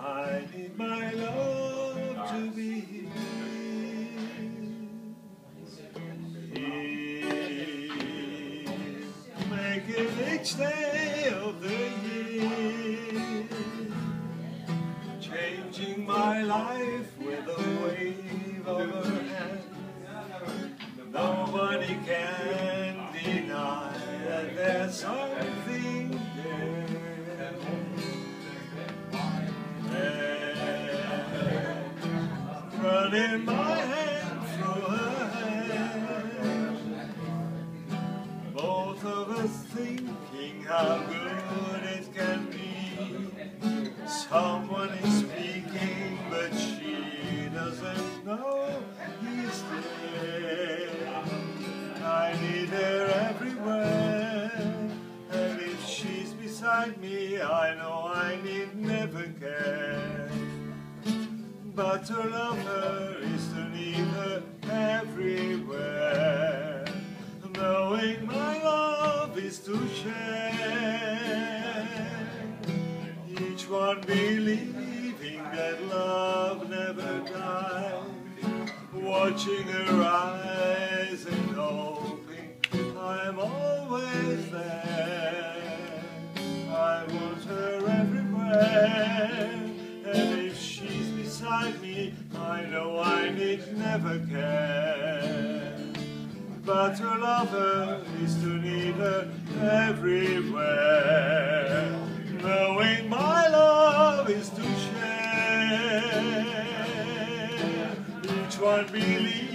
I need my love to be here. Make it each day of the year, changing my life with a wave of her hand. Nobody can deny that there's something there. Running my hand through her hair, both of us thinking how good it can be. Someone is speaking, but she doesn't know he's there. I need her everywhere, and if she's beside me, I know I need never care. But to love her is to need her everywhere. Knowing my love is to share. Each one believing that love never dies. Watching her eyes and hoping I'm always there. I want her everywhere, and if she's beside me, I know I need never care. But to love her is to need her everywhere. Knowing my love is to share. Each one believes